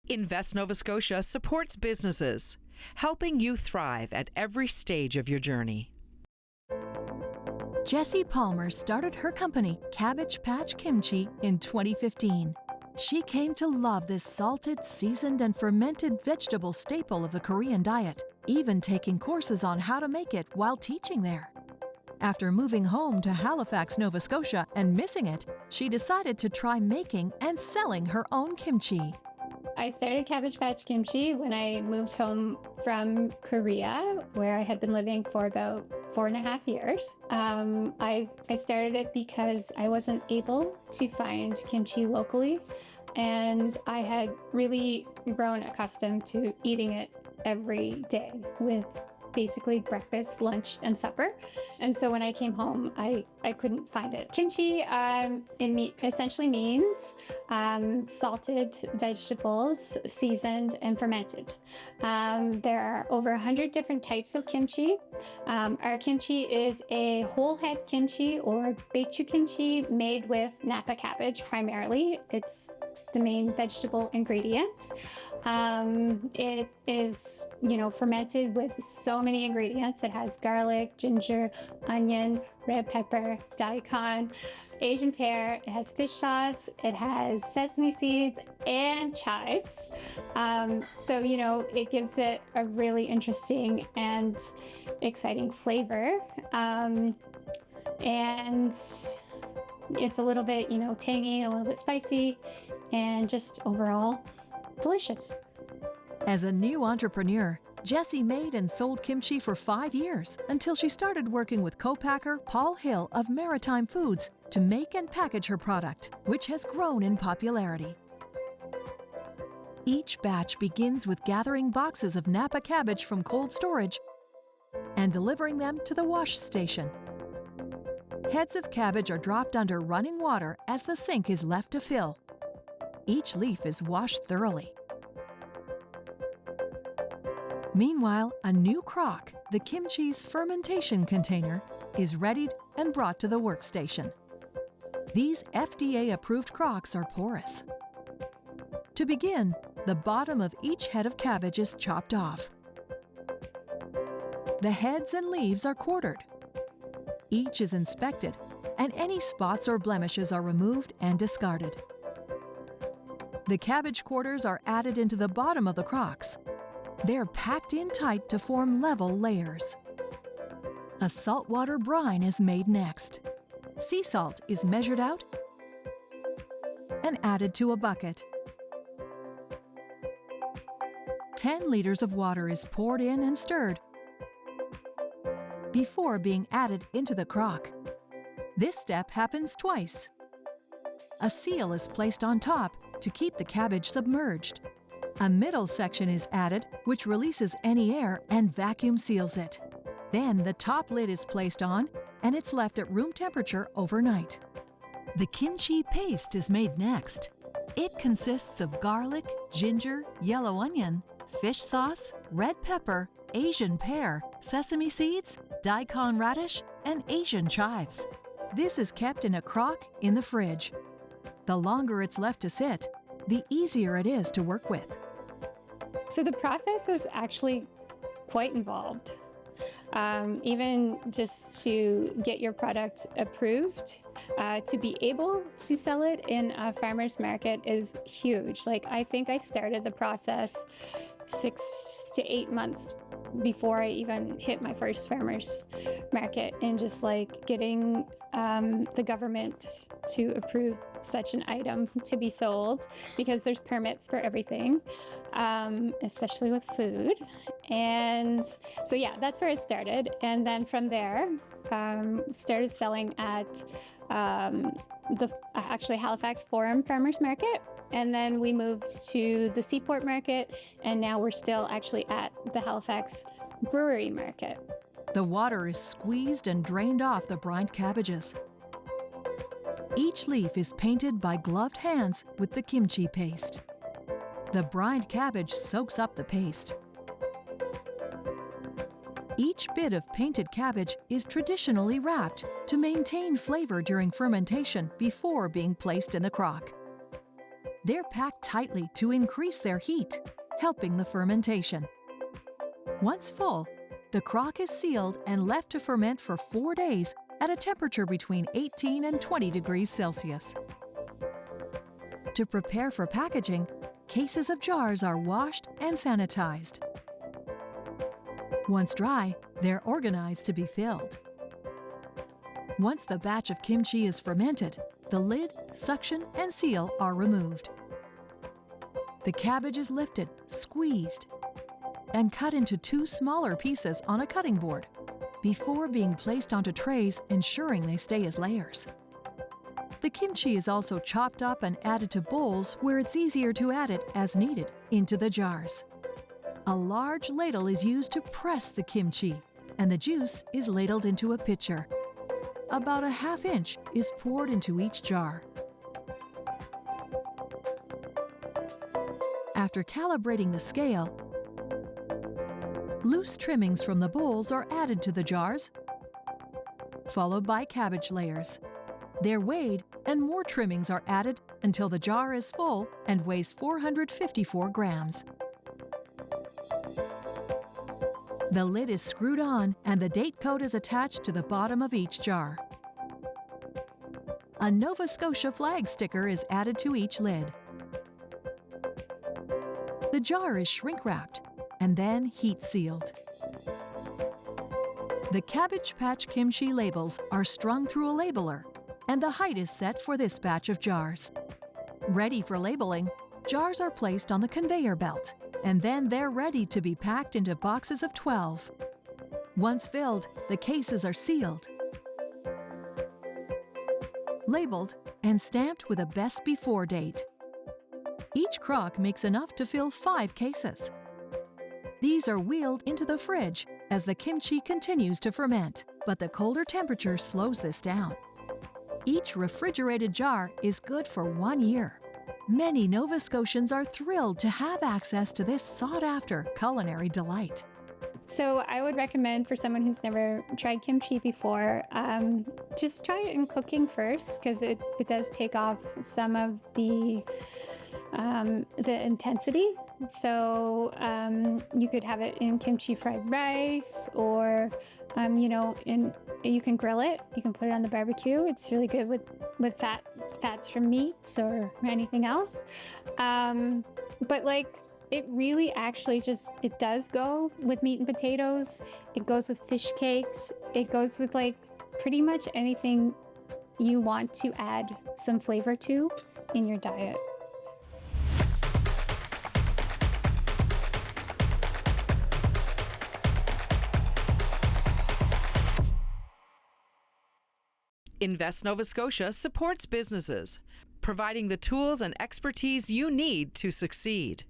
Invest Nova Scotia supports businesses, helping you thrive at every stage of your journey. Jessie Palmer started her company, Cabbage Patch Kimchi, in 2015. She came to love this salted, seasoned, and fermented vegetable staple of the Korean diet, even taking courses on how to make it while teaching there. After moving home to Halifax, Nova Scotia, and missing it, she decided to try making and selling her own kimchi. I started Cabbage Patch Kimchi when I moved home from Korea, where I had been living for about 4.5 years. I started it because I wasn't able to find kimchi locally, and I had really grown accustomed to eating it every day with basically breakfast, lunch, and supper. And so when I came home, I couldn't find it. Kimchi essentially means salted vegetables, seasoned and fermented. There are over 100 different types of kimchi. Our kimchi is a whole head kimchi or beichu kimchi made with Napa cabbage primarily. It's the main vegetable ingredient. It is, fermented with so many ingredients. It has garlic, ginger, onion, red pepper, daikon, Asian pear. It has fish sauce. It has sesame seeds and chives. It gives it a really interesting and exciting flavor. And it's a little bit, tangy, a little bit spicy, and just overall delicious. As a new entrepreneur, Jessie made and sold kimchi for 5 years until she started working with co-packer Paul Hill of Maritime Foods to make and package her product, which has grown in popularity. Each batch begins with gathering boxes of Napa cabbage from cold storage and delivering them to the wash station. Heads of cabbage are dropped under running water as the sink is left to fill. Each leaf is washed thoroughly. Meanwhile, a new crock, the kimchi's fermentation container, is readied and brought to the workstation. These FDA-approved crocks are porous. To begin, the bottom of each head of cabbage is chopped off. The heads and leaves are quartered. Each is inspected, and any spots or blemishes are removed and discarded. The cabbage quarters are added into the bottom of the crocks. They're packed in tight to form level layers. A saltwater brine is made next. Sea salt is measured out and added to a bucket. 10 liters of water is poured in and stirred before being added into the crock. This step happens twice. A seal is placed on top to keep the cabbage submerged. A middle section is added, which releases any air and vacuum seals it. Then the top lid is placed on, and it's left at room temperature overnight. The kimchi paste is made next. It consists of garlic, ginger, yellow onion, fish sauce, red pepper, Asian pear, sesame seeds, daikon radish, and Asian chives. This is kept in a crock in the fridge. The longer it's left to sit, the easier it is to work with. So the process was actually quite involved. Even just to get your product approved, to be able to sell it in a farmer's market is huge. I think I started the process 6 to 8 months before I even hit my first farmer's market, and just getting the government to approve such an item to be sold, because there's permits for everything, especially with food. And so that's where it started. And then from there, started selling at the Halifax Forum Farmers Market. And then we moved to the Seaport Market, and now we're still actually at the Halifax Brewery Market. The water is squeezed and drained off the brined cabbages. Each leaf is painted by gloved hands with the kimchi paste. The brined cabbage soaks up the paste. Each bit of painted cabbage is traditionally wrapped to maintain flavor during fermentation before being placed in the crock. They're packed tightly to increase their heat, helping the fermentation. Once full, the crock is sealed and left to ferment for 4 days at a temperature between 18 and 20 degrees Celsius. To prepare for packaging, cases of jars are washed and sanitized. Once dry, they're organized to be filled. Once the batch of kimchi is fermented, the lid, suction, and seal are removed. The cabbage is lifted, squeezed, and cut into 2 smaller pieces on a cutting board before being placed onto trays, ensuring they stay as layers. The kimchi is also chopped up and added to bowls where it's easier to add it as needed into the jars. A large ladle is used to press the kimchi, and the juice is ladled into a pitcher. About a ½ inch is poured into each jar. After calibrating the scale, loose trimmings from the bowls are added to the jars, followed by cabbage layers. They're weighed and more trimmings are added until the jar is full and weighs 454 grams. The lid is screwed on and the date code is attached to the bottom of each jar. A Nova Scotia flag sticker is added to each lid. The jar is shrink-wrapped and then heat-sealed. The Cabbage Patch Kimchi labels are strung through a labeler, and the height is set for this batch of jars. Ready for labeling, jars are placed on the conveyor belt, and then they're ready to be packed into boxes of 12. Once filled, the cases are sealed, labeled, and stamped with a best before date. Each crock makes enough to fill 5 cases. These are wheeled into the fridge as the kimchi continues to ferment, but the colder temperature slows this down. Each refrigerated jar is good for 1 year. Many Nova Scotians are thrilled to have access to this sought-after culinary delight. So I would recommend for someone who's never tried kimchi before, just try it in cooking first, because it does take off some of the intensity. So you could have it in kimchi fried rice, or you can grill it. You can put it on the barbecue. It's really good with fats from meats or anything else. But it really actually it does go with meat and potatoes. It goes with fish cakes. It goes with pretty much anything you want to add some flavor to in your diet. Invest Nova Scotia supports businesses, providing the tools and expertise you need to succeed.